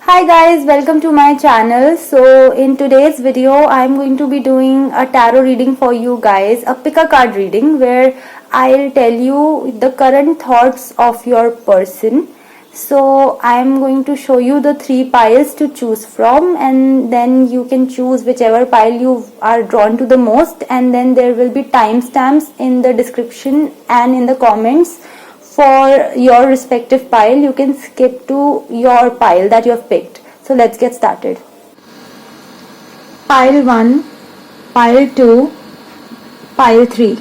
Hi guys, welcome to my channel. So in today's video I'm going to be doing a tarot reading for you guys, a pick a card reading where I'll tell you the current thoughts of your person. So I'm going to show you the 3 piles to choose from, and then you can choose whichever pile you are drawn to the most, and then there will be timestamps in the description and in the comments for your respective pile. You can skip to your pile that you have picked. So let's get started. Pile 1, pile 2, pile 3.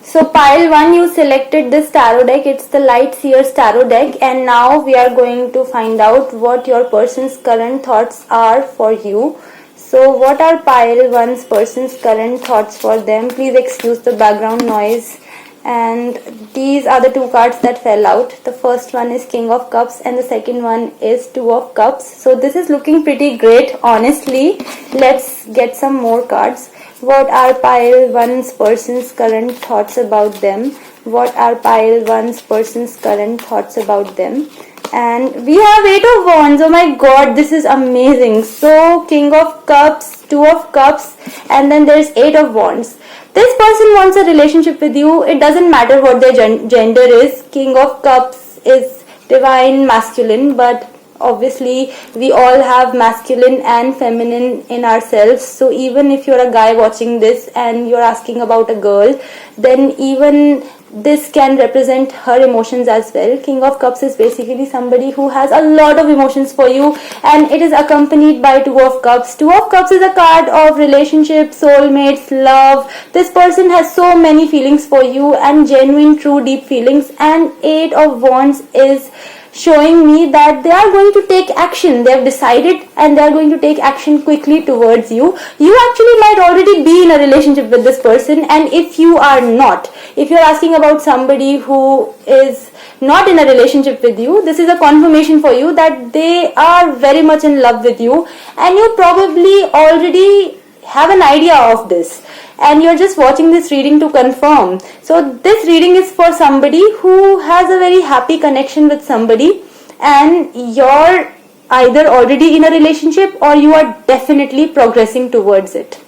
So pile 1, you selected this tarot deck. It's the Light Seers tarot deck, and now we are going to find out what your person's current thoughts are for you. So what are pile 1's person's current thoughts for them? Please excuse the background noise. And these are the 2 cards that fell out. The first one is King of Cups and the second one is 2 of Cups. So this is looking pretty great, honestly. Let's get some more cards. What are pile 1's person's current thoughts about them? What are pile 1's person's current thoughts about them? And we have 8 of Wands. Oh my god, this is amazing. So King of Cups, 2 of Cups, and then there's 8 of Wands. This person wants a relationship with you. It doesn't matter what their gender is. King of Cups is divine masculine, but obviously we all have masculine and feminine in ourselves. So even if you're a guy watching this and you're asking about a girl, then even this can represent her emotions as well. King of Cups is basically somebody who has a lot of emotions for you, and it is accompanied by 2 of Cups. 2 of Cups is a card of relationship, soulmates, love. This person has so many feelings for you, and genuine, true, deep feelings. And 8 of Wands is showing me that they are going to take action. They have decided and they are going to take action quickly towards you. You actually might already be in a relationship with this person, and if you are not, if you're asking about somebody who is not in a relationship with you, this is a confirmation for you that they are very much in love with you, and you probably already have an idea of this, and you're just watching this reading to confirm. So this reading is for somebody who has a very happy connection with somebody, and you're either already in a relationship or you are definitely progressing towards it.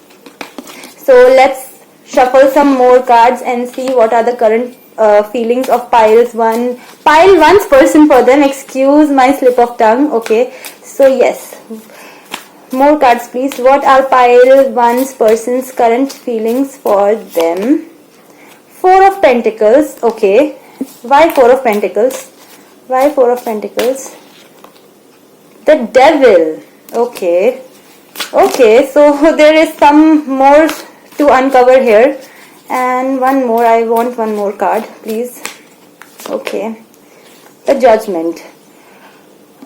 So let's shuffle some more cards and see what are the current feelings of pile 1's person for them. Excuse my slip of tongue. Okay, so yes, more cards please. What are pile 1's person's current feelings for them? 4 of Pentacles. Okay, why 4 of Pentacles? Why 4 of Pentacles? The Devil. Okay, so there is some more to uncover here, and one more. I want one more card please. Okay, the Judgment.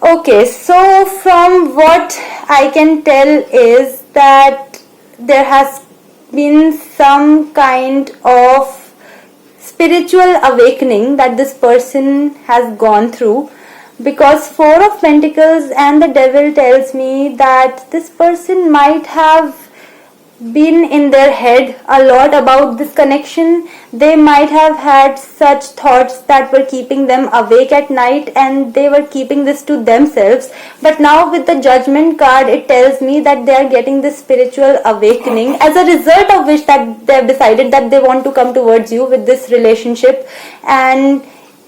Okay, so from what I can tell is that there has been some kind of spiritual awakening that this person has gone through, because 4 of Pentacles and the Devil tells me that this person might have been in their head a lot about this connection. They might have had such thoughts that were keeping them awake at night, and they were keeping this to themselves. But now with the Judgment card, it tells me that they are getting this spiritual awakening, as a result of which that they have decided that they want to come towards you with this relationship. And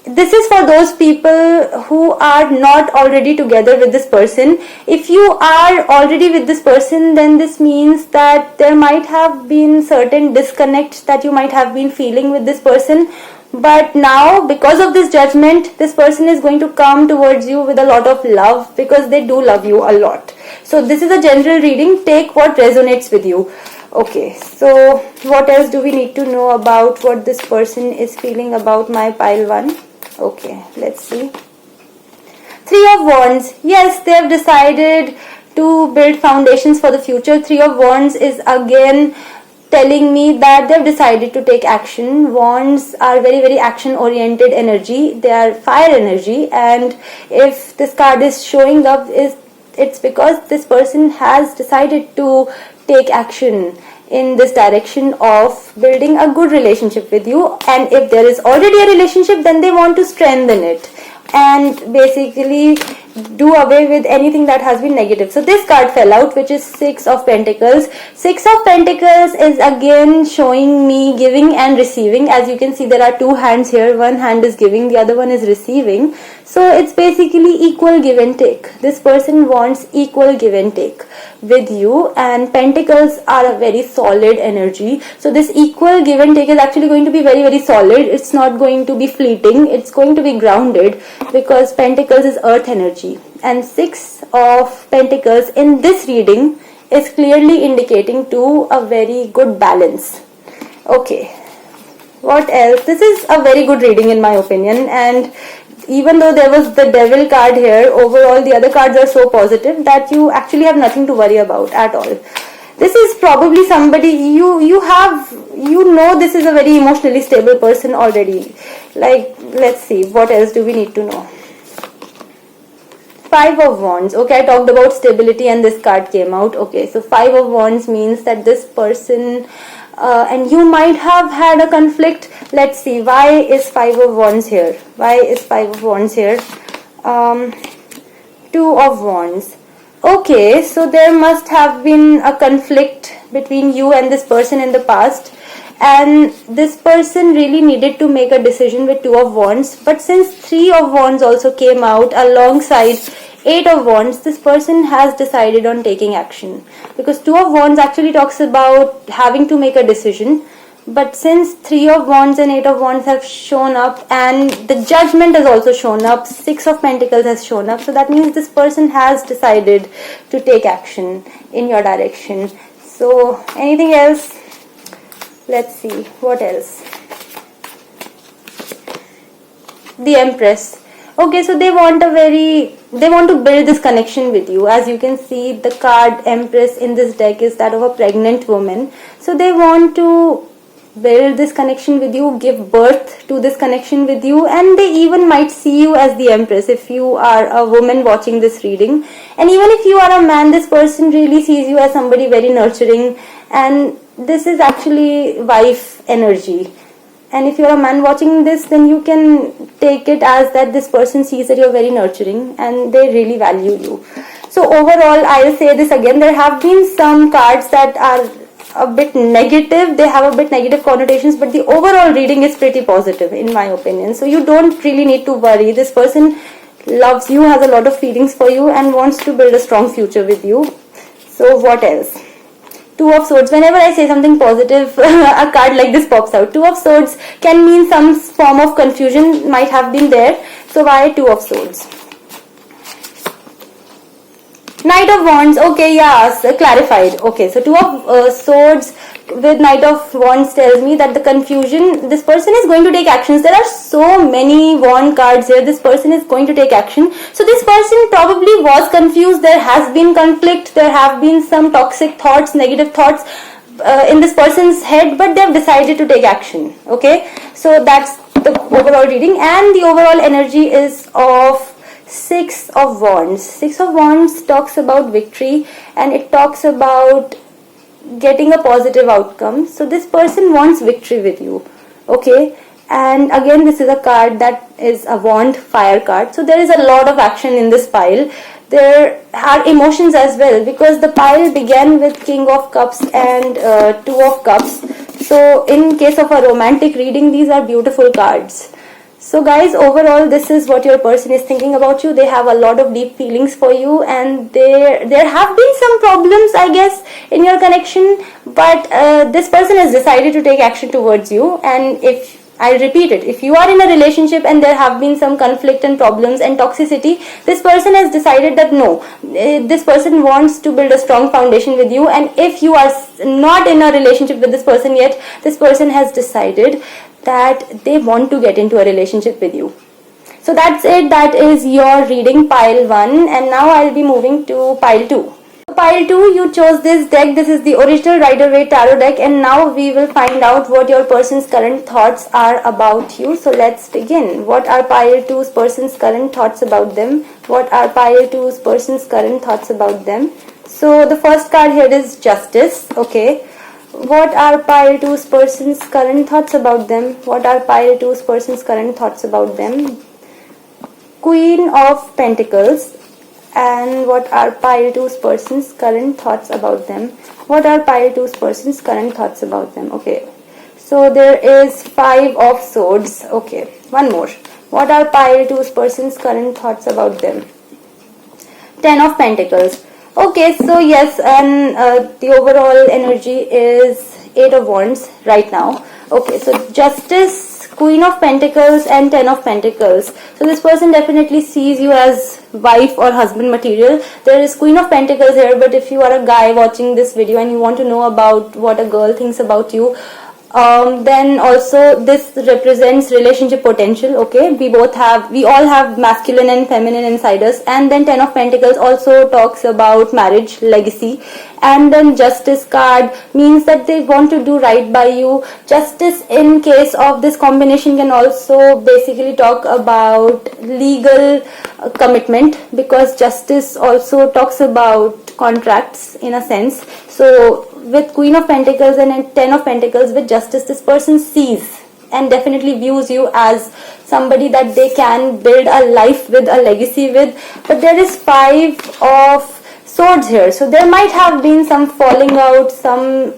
this is for those people who are not already together with this person. If you are already with this person, then this means that there might have been certain disconnects that you might have been feeling with this person. But now, because of this Judgment, this person is going to come towards you with a lot of love, because they do love you a lot. So this is a general reading. Take what resonates with you. Okay, so what else do we need to know about what this person is feeling about my pile 1? Okay, let's see. 3 of Wands. Yes, they have decided to build foundations for the future. 3 of Wands is again telling me that they've decided to take action. Wands are very, very action oriented energy. They are fire energy, and if this card is showing up, it's because this person has decided to take action in this direction of building a good relationship with you. And if there is already a relationship, then they want to strengthen it. and basically do away with anything that has been negative. So this card fell out, which is Six of Pentacles. Six of Pentacles is again showing me giving and receiving. As you can see, there are two hands here. One hand is giving, the other one is receiving. So it's basically equal give and take. This person wants equal give and take with you, and Pentacles are a very solid energy. So this equal give and take is actually going to be very, very solid. It's not going to be fleeting. It's going to be grounded, because Pentacles is earth energy. And Six of Pentacles in this reading is clearly indicating to a very good balance. Okay, what else? This is a very good reading in my opinion, and even though there was the Devil card here, overall the other cards are so positive that you actually have nothing to worry about at all. This is probably somebody you know this is a very emotionally stable person already. Like, let's see, what else do we need to know? Five of Wands. Okay, I talked about stability and this card came out. Okay, so Five of Wands means that this person and you might have had a conflict. Let's see, why is Five of Wands here? Why is Five of Wands here? Two of Wands. Okay, so there must have been a conflict between you and this person in the past, and this person really needed to make a decision with Two of Wands. But since Three of Wands also came out alongside Eight of Wands, this person has decided on taking action, because Two of Wands actually talks about having to make a decision. But since Three of Wands and Eight of Wands have shown up, and the Judgment has also shown up, Six of Pentacles has shown up, so that means this person has decided to take action in your direction. So anything else? Let's see, what else? The Empress. Okay, so they want to build this connection with you. As you can see, the card Empress in this deck is that of a pregnant woman. So they want to build this connection with you, give birth to this connection with you, and they even might see you as the Empress if you are a woman watching this reading. And even if you are a man, this person really sees you as somebody very nurturing, and this is actually wife energy. And if you're a man watching this, then you can take it as that this person sees that you're very nurturing and they really value you. So overall, I'll say this again, there have been some cards that are a bit negative, they have a bit negative connotations, but the overall reading is pretty positive in my opinion. So you don't really need to worry. This person loves you, has a lot of feelings for you, and wants to build a strong future with you. So what else? Two of Swords. Whenever I say something positive, a card like this pops out. Two of Swords can mean some form of confusion might have been there. So why Two of Swords? Knight of Wands. Okay, yes, clarified. Okay, so Two of Swords with Knight of Wands tells me that the confusion, this person is going to take actions. There are so many wand cards here. This person is going to take action. So this person probably was confused. There has been conflict. There have been some toxic thoughts, negative thoughts in this person's head, but they have decided to take action. Okay, so that's the overall reading, and the overall energy is of Six of Wands. Six of Wands talks about victory, and it talks about getting a positive outcome. So this person wants victory with you. Okay, and again this is a card that is a wand fire card. So there is a lot of action in this pile. There are emotions as well, because the pile began with King of Cups and Two of Cups. So in case of a romantic reading, these are beautiful cards. So guys, overall this is what your person is thinking about you. They have a lot of deep feelings for you, and there have been some problems, I guess, in your connection, but this person has decided to take action towards you. And if I'll repeat it, if you are in a relationship and there have been some conflict and problems and toxicity, this person has decided that no, this person wants to build a strong foundation with you. And if you are not in a relationship with this person yet, this person has decided that they want to get into a relationship with you. So that's it. That is your reading, pile 1, and now I'll be moving to pile 2. Pile 2, you chose this deck. This is the original Rider-Waite Tarot deck, and now we will find out what your person's current thoughts are about you. So let's begin. What are pile 2's person's current thoughts about them? What are pile 2's person's current thoughts about them? So the first card here is Justice. Okay. What are pile 2's person's current thoughts about them? What are pile 2's person's current thoughts about them? Queen of Pentacles. And what are pile 2's person's current thoughts about them? What are pile 2's person's current thoughts about them? Okay, so there is 5 of Swords. Okay, one more. What are pile 2's person's current thoughts about them? 10 of Pentacles. Okay, so yes, and the overall energy is 8 of Wands right now. Okay, so Justice, Queen of Pentacles and 10 of Pentacles. So this person definitely sees you as wife or husband material. There is Queen of Pentacles here, but if you are a guy watching this video and you want to know about what a girl thinks about you, then also this represents relationship potential. Okay, we all have masculine and feminine inside us. And then 10 of Pentacles also talks about marriage, legacy. And then Justice card means that they want to do right by you. Justice in case of this combination can also basically talk about legal commitment, because Justice also talks about contracts in a sense. So with Queen of Pentacles and 10 of Pentacles with Justice, this person sees and definitely views you as somebody that they can build a life with, a legacy with. But there is 5 of Swords here, so there might have been some falling out, some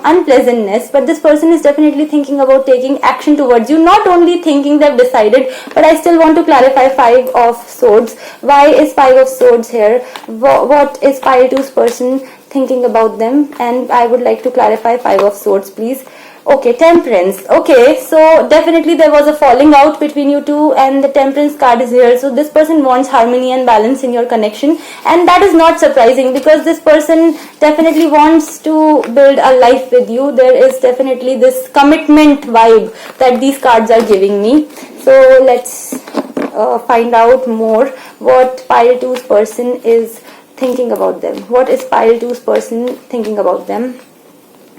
unpleasantness, but this person is definitely thinking about taking action towards you. Not only thinking, they've decided, but I still want to clarify 5 of Swords. Why is 5 of Swords here? What is pile 2's person thinking about them? And I would like to clarify 5 of Swords, please. Okay, Temperance. Okay, so definitely there was a falling out between you two, and the Temperance card is here. So this person wants harmony and balance in your connection, and that is not surprising because this person definitely wants to build a life with you. There is definitely this commitment vibe that these cards are giving me. So let's find out more what pile 2's person is thinking about them. What is pile 2's person thinking about them?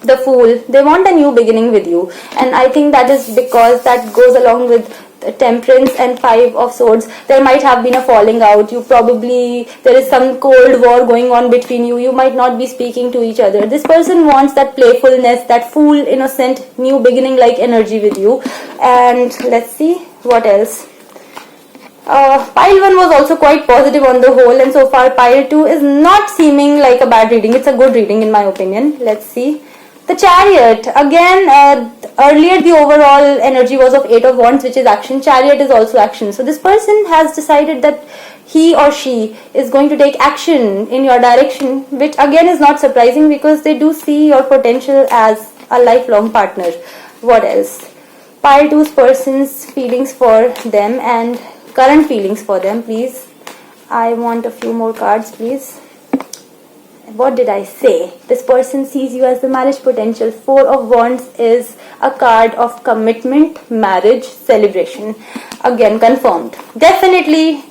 The Fool. They want a new beginning with you, and I think that is because that goes along with Temperance and 5 of Swords. There might have been a falling out. There is some cold war going on between you. You might not be speaking to each other. This person wants that playfulness, that fool, innocent, new beginning like energy with you. And let's see what else. Pile 1 was also quite positive on the whole, and so far pile 2 is not seeming like a bad reading. It's a good reading in my opinion. Let's see. The Chariot. Again, earlier the overall energy was of 8 of Wands, which is action. Chariot is also action. So this person has decided that he or she is going to take action in your direction, which again is not surprising because they do see your potential as a lifelong partner. What else? Pile 2's person's feelings for them and current feelings for them, please. I want a few more cards, please. What did I say? This person sees you as the marriage potential. 4 of Wands is a card of commitment, marriage, celebration. Again, confirmed. Definitely,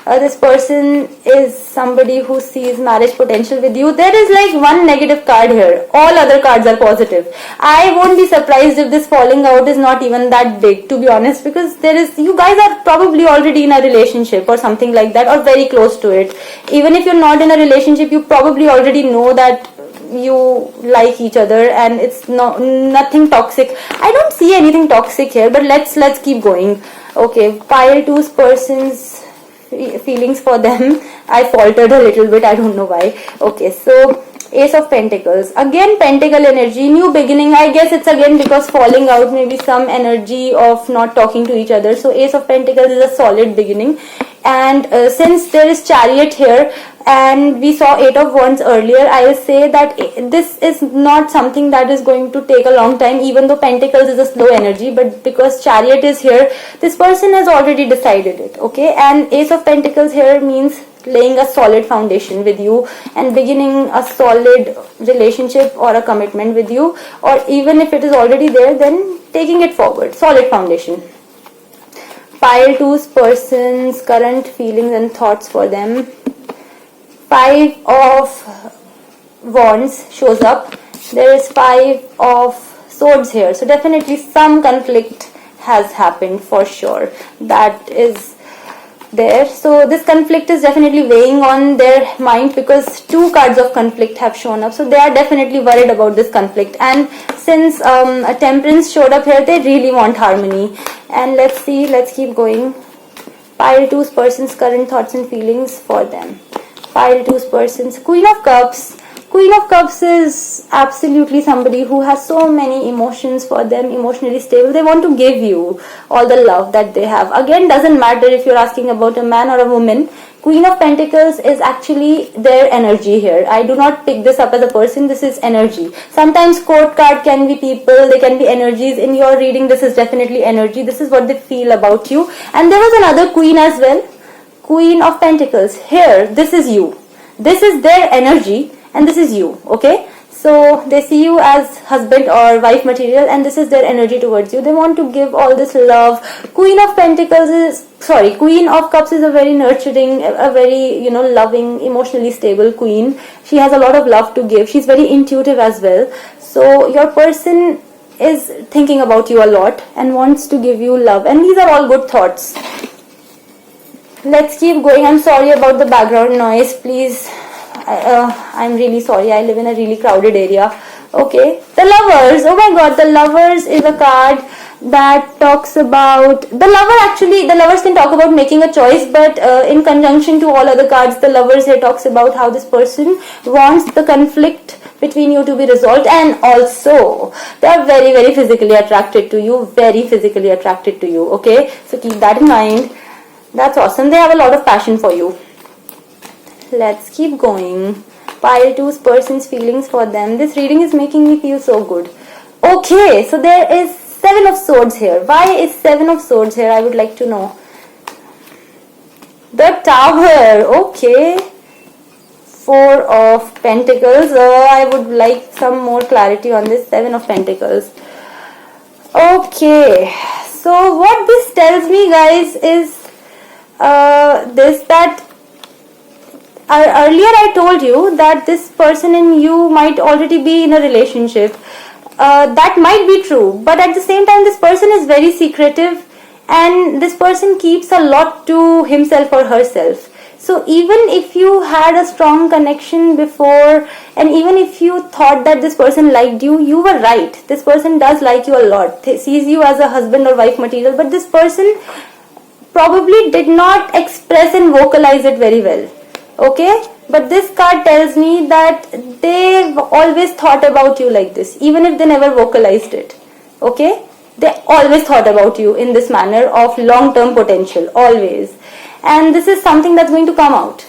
this person is somebody who sees marriage potential with you. There is like one negative card here. All other cards are positive. I won't be surprised if this falling out is not even that big, to be honest, because you guys are probably already in a relationship or something like that, or very close to it. Even if you're not in a relationship, you probably already know that you like each other and it's nothing toxic. I don't see anything toxic here, but let's keep going. Okay, pile 2's person's feelings for them. I faltered a little bit, I don't know why. Okay, so Ace of Pentacles. Again, Pentacle energy, new beginning. I guess it's again because falling out, maybe some energy of not talking to each other. So Ace of Pentacles is a solid beginning. And since there is Chariot here and we saw 8 of Wands earlier, I will say that this is not something that is going to take a long time, even though Pentacles is a slow energy, but because Chariot is here, this person has already decided it. Okay, and Ace of Pentacles here means laying a solid foundation with you and beginning a solid relationship or a commitment with you, or even if it is already there, then taking it forward. Solid foundation. Pile 2's person's current feelings and thoughts for them. 5 of Wands shows up. There is 5 of Swords here. So definitely some conflict has happened for sure. That is there. So this conflict is definitely weighing on their mind because 2 cards of conflict have shown up. So they are definitely worried about this conflict. And since a Temperance showed up here, they really want harmony. And let's see, let's keep going. Pile 2's person's current thoughts and feelings for them. Pile 2's person's Queen of Cups. Queen of Cups is absolutely somebody who has so many emotions for them, emotionally stable. They want to give you all the love that they have. Again, doesn't matter if you're asking about a man or a woman. Queen of Pentacles is actually their energy here. I do not pick this up as a person, this is energy. Sometimes court card can be people, they can be energies. In your reading, this is definitely energy. This is what they feel about you. And there was another queen as well. Queen of Pentacles. Here, this is you. This is their energy and this is you, okay? So they see you as husband or wife material and this is their energy towards you. They want to give all this love. Queen of Cups is a very nurturing, a very, loving, emotionally stable queen. She has a lot of love to give. She's very intuitive as well. So your person is thinking about you a lot and wants to give you love. And these are all good thoughts. Let's keep going. I'm sorry about the background noise. Please. I'm really sorry. I live in a really crowded area. Okay. The Lovers. Oh my god. The Lovers is a card that talks about... The Lovers can talk about making a choice, but in conjunction to all other cards, the Lovers here talks about how this person wants the conflict between you to be resolved, and also they are very, very physically attracted to you. Very physically attracted to you. Okay. So keep that in mind. That's awesome. They have a lot of passion for you. Let's keep going. Pile 2's person's feelings for them. This reading is making me feel so good. Okay, so there is 7 of Swords here. Why is 7 of Swords here? I would like to know. The Tower. Okay. 4 of Pentacles. I would like some more clarity on this. 7 of Pentacles. Okay. So what this tells me, guys, is that earlier I told you that this person and you might already be in a relationship. That might be true, but at the same time this person is very secretive and this person keeps a lot to himself or herself. So even if you had a strong connection before and even if you thought that this person liked you, you were right. This person does like you a lot. He sees you as a husband or wife material, but this person probably did not express and vocalize it very well. Okay, but this card tells me that they've always thought about you like this, even if they never vocalized it. Okay, they always thought about you in this manner of long-term potential, always. And this is something that's going to come out.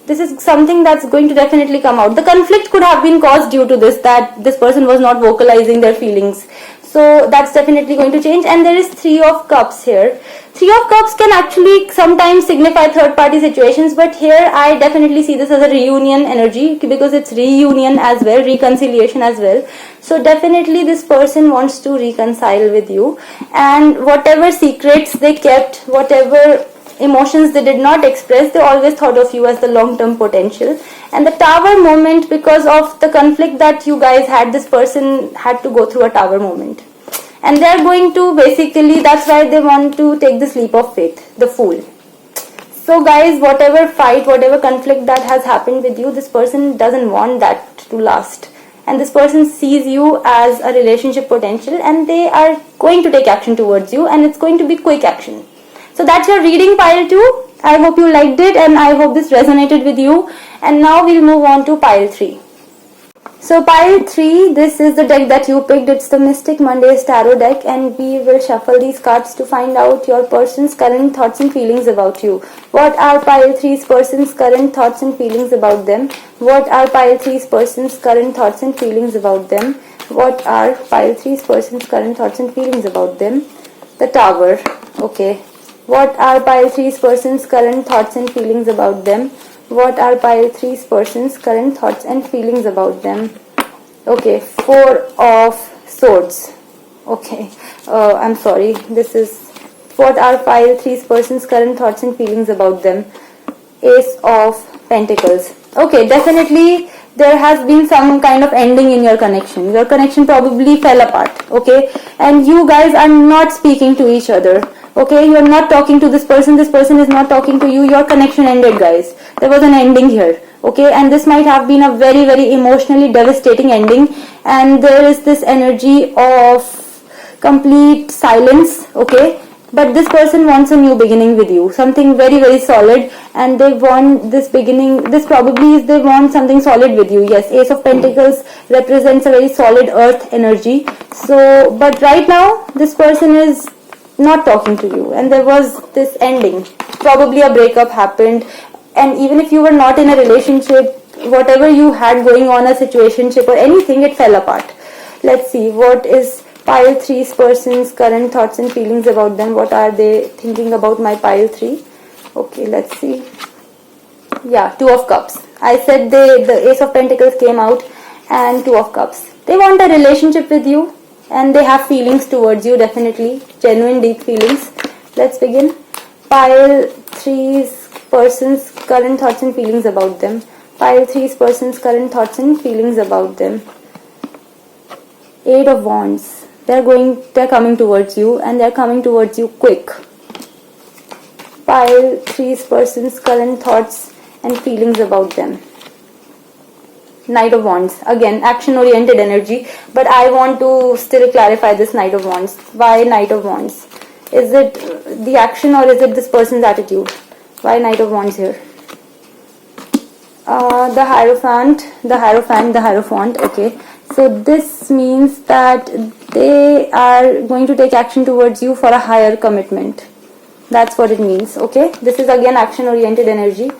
This is something that's going to definitely come out. The conflict could have been caused due to this, that this person was not vocalizing their feelings. So that's definitely going to change. And there is 3 of Cups here. 3 of Cups can actually sometimes signify third party situations, but here I definitely see this as a reunion energy because it's reunion as well, reconciliation as well. So definitely this person wants to reconcile with you, and whatever secrets they kept, whatever emotions they did not express, they always thought of you as the long-term potential. And the Tower moment, because of the conflict that you guys had, this person had to go through a Tower moment. And they're going to basically, that's why they want to take this leap of faith, the Fool. So guys, whatever fight, whatever conflict that has happened with you, this person doesn't want that to last. And this person sees you as a relationship potential and they are going to take action towards you, and it's going to be quick action. So that's your reading, Pile 2. I hope you liked it and I hope this resonated with you. And now we'll move on to Pile 3. So Pile 3, this is the deck that you picked. It's the Mystic Mondays Tarot deck, and we will shuffle these cards to find out your person's current thoughts and feelings about you. What are Pile 3's person's current thoughts and feelings about them? What are Pile 3's person's current thoughts and feelings about them? What are Pile 3's person's current thoughts and feelings about them? The Tower. Okay. What are Pile 3's person's current thoughts and feelings about them? What are Pile 3's person's current thoughts and feelings about them? Okay, 4 of Swords. Okay, I'm sorry. This is what are Pile 3's person's current thoughts and feelings about them? Ace of Pentacles. Okay, definitely there has been some kind of ending in your connection. Your connection probably fell apart. Okay, and you guys are not speaking to each other. Okay, you are not talking to this person is not talking to you. Your connection ended, guys. There was an ending here. Okay, and this might have been a very, very emotionally devastating ending, and there is this energy of complete silence. Okay, but this person wants a new beginning with you, something very very solid, and they want this beginning. This probably is they want something solid with you. Yes, Ace of Pentacles represents a very solid earth energy. So, but right now this person is not talking to you, and there was this ending. Probably a breakup happened, and even if you were not in a relationship, whatever you had going on, a situationship or anything, it fell apart. Let's see, what is pile 3's person's current thoughts and feelings about them? What are they thinking about my pile 3? Okay, let's see. Yeah, 2 of Cups. I said the Ace of Pentacles came out, and 2 of Cups. They want a relationship with you, and they have feelings towards you, definitely. Genuine, deep feelings. Let's begin. Pile 3's person's current thoughts and feelings about them. Pile 3's person's current thoughts and feelings about them. 8 of Wands. They're coming towards you, and they're coming towards you quick. Pile 3's person's current thoughts and feelings about them. Knight of Wands. Again, action oriented energy, but I want to still clarify this Knight of Wands. Why Knight of Wands? Is it the action, or is it this person's attitude? Why Knight of Wands here? The Hierophant. Okay, so this means that they are going to take action towards you for a higher commitment. That's what it means. Okay, this is again action oriented energy.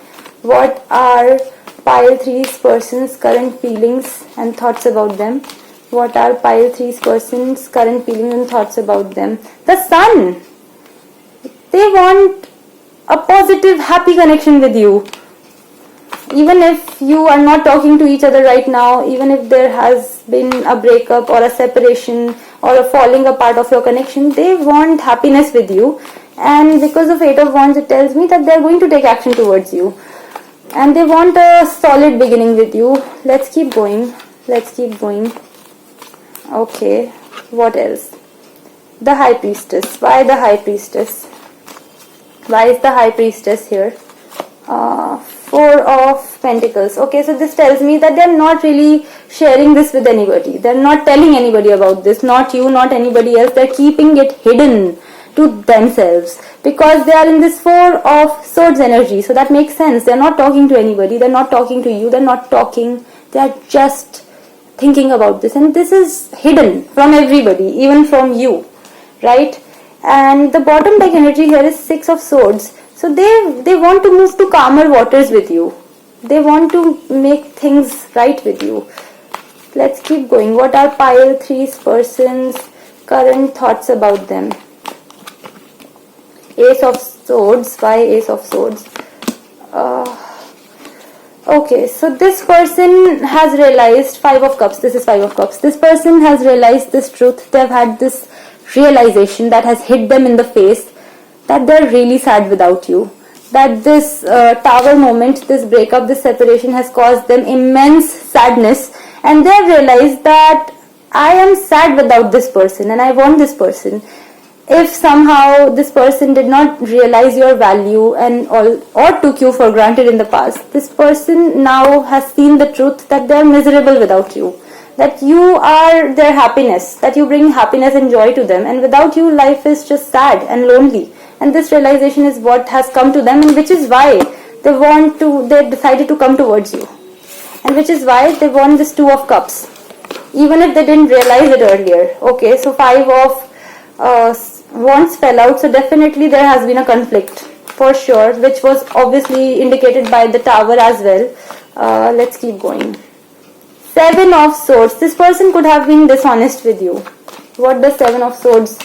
What are pile 3's person's current feelings and thoughts about them? What are pile 3's person's current feelings and thoughts about them? The Sun. They want a positive, happy connection with you. Even if you are not talking to each other right now, even if there has been a breakup or a separation or a falling apart of your connection, they want happiness with you. And because of 8 of Wands, it tells me that they are going to take action towards you. And they want a solid beginning with you. Let's keep going. Okay, what else? The High Priestess. Why the High Priestess? Why is the High Priestess here? 4 of Pentacles. Okay, so this tells me that they're not really sharing this with anybody. They're not telling anybody about this. Not you, not anybody else. They're keeping it hidden to themselves, because they are in this 4 of Swords energy. So that makes sense. They're not talking to anybody. They're not talking to you. They're not talking. They're just thinking about this. And this is hidden from everybody, even from you. Right? And the bottom deck energy here is 6 of Swords. So they want to move to calmer waters with you. They want to make things right with you. Let's keep going. What are pile 3's person's current thoughts about them? Ace of Swords. Why Ace of Swords? Okay, so this person has realized 5 of Cups. This is 5 of Cups. This person has realized this truth. They've had this realization that has hit them in the face, that they're really sad without you. That this tower moment, this breakup, this separation has caused them immense sadness, and they've realized that I am sad without this person and I want this person. If somehow this person did not realize your value and all, or took you for granted in the past, this person now has seen the truth that they are miserable without you. That you are their happiness, that you bring happiness and joy to them, and without you life is just sad and lonely. And this realization is what has come to them, and which is why they decided to come towards you. And which is why they want this 2 of Cups, even if they didn't realize it earlier. Okay, so 5 of Wands fell out, so definitely there has been a conflict for sure, which was obviously indicated by the Tower as well. Let's keep going. 7 of Swords. This person could have been dishonest with you. What does 7 of Swords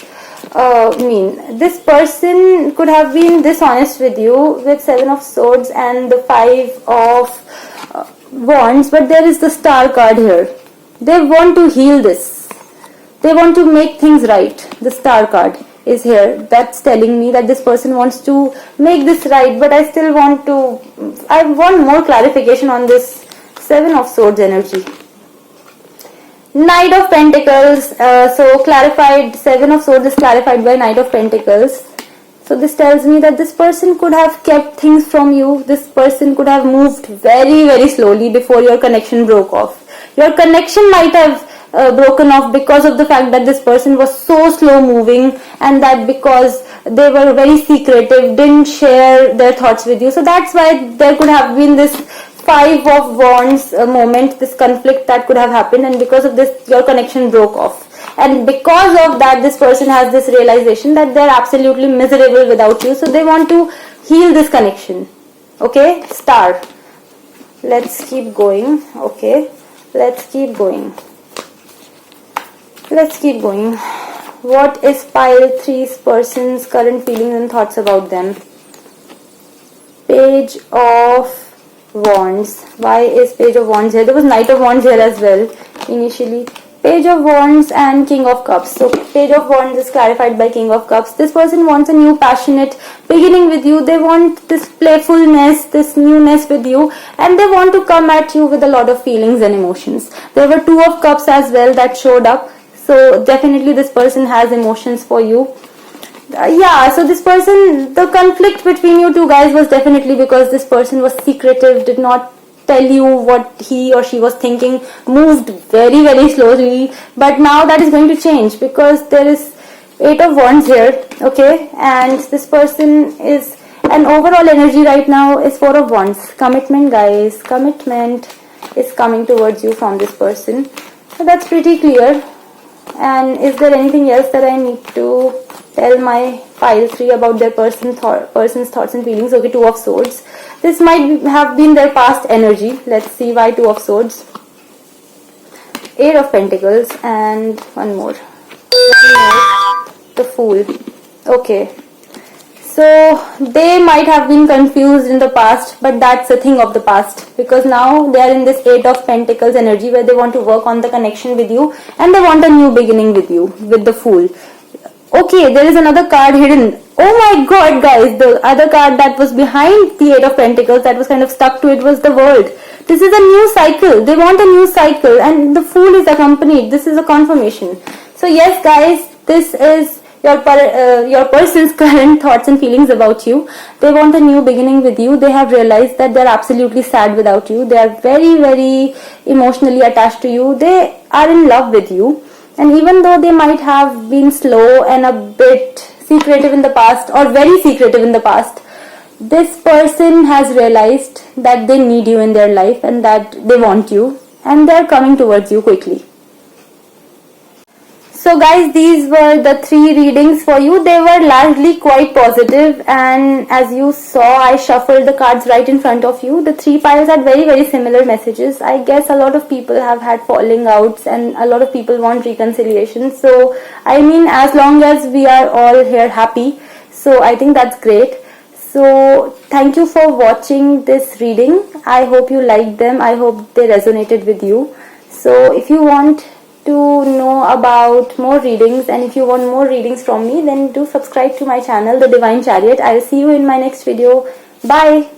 mean? This person could have been dishonest with you with 7 of Swords and the 5 of Wands, but there is the Star card here. They want to heal this. They want to make things right. The Star card is here. That's telling me that this person wants to make this right, but I want more clarification on this 7 of Swords energy. Knight of Pentacles. So clarified, 7 of Swords is clarified by Knight of Pentacles. So this tells me that this person could have kept things from you. This person could have moved very, very slowly before your connection broke off. Your connection might have broken off because of the fact that this person was so slow moving, and that because they were very secretive, didn't share their thoughts with you. So that's why there could have been this Five of Wands moment, this conflict that could have happened, and because of this your connection broke off. And because of that, this person has this realization that they're absolutely miserable without you, so they want to heal this connection. Okay, star. Let's keep going. Okay, let's keep going. Let's keep going. What is pile 3's person's current feelings and thoughts about them? Page of Wands. Why is Page of Wands here? There was Knight of Wands here as well initially. Page of Wands and King of Cups. So Page of Wands is clarified by King of Cups. This person wants a new passionate beginning with you. They want this playfulness, this newness with you, and they want to come at you with a lot of feelings and emotions. There were Two of Cups as well that showed up. So definitely this person has emotions for you. Yeah, so this person, the conflict between you two guys was definitely because this person was secretive, did not tell you what he or she was thinking, moved very, very slowly. But now that is going to change because there is 8 of Wands here, okay? And this person is, an overall energy right now is 4 of Wands. Commitment, guys. Commitment is coming towards you from this person. So that's pretty clear. And is there anything else that I need to tell my pile 3 about their person's thoughts and feelings? Okay, 2 of Swords. This might have been their past energy. Let's see why 2 of Swords. 8 of Pentacles and one more. The Fool. Okay. So they might have been confused in the past, but that's a thing of the past because now they are in this 8 of Pentacles energy where they want to work on the connection with you and they want a new beginning with you, with the Fool. Okay, there is another card hidden. Oh my god, guys, the other card that was behind the 8 of Pentacles that was kind of stuck to it was the World. This is a new cycle. They want a new cycle and the Fool is accompanied. This is a confirmation. So yes, guys, this is your person's current thoughts and feelings about you. They want a new beginning with you. They have realized that they're absolutely sad without you. They are very, very emotionally attached to you. They are in love with you. And even though they might have been slow and a bit secretive in the past or very secretive in the past, this person has realized that they need you in their life and that they want you and they're coming towards you quickly. So guys, these were the 3 readings for you. They were largely quite positive, and as you saw, I shuffled the cards right in front of you. The 3 piles had very, very similar messages. I guess a lot of people have had falling outs and a lot of people want reconciliation. So, I mean, as long as we are all here happy, so I think that's great. So, thank you for watching this reading. I hope you liked them. I hope they resonated with you. So, if you want to know about more readings and if you want more readings from me, then do subscribe to my channel, The Divine Chariot. I'll see you in my next video. Bye.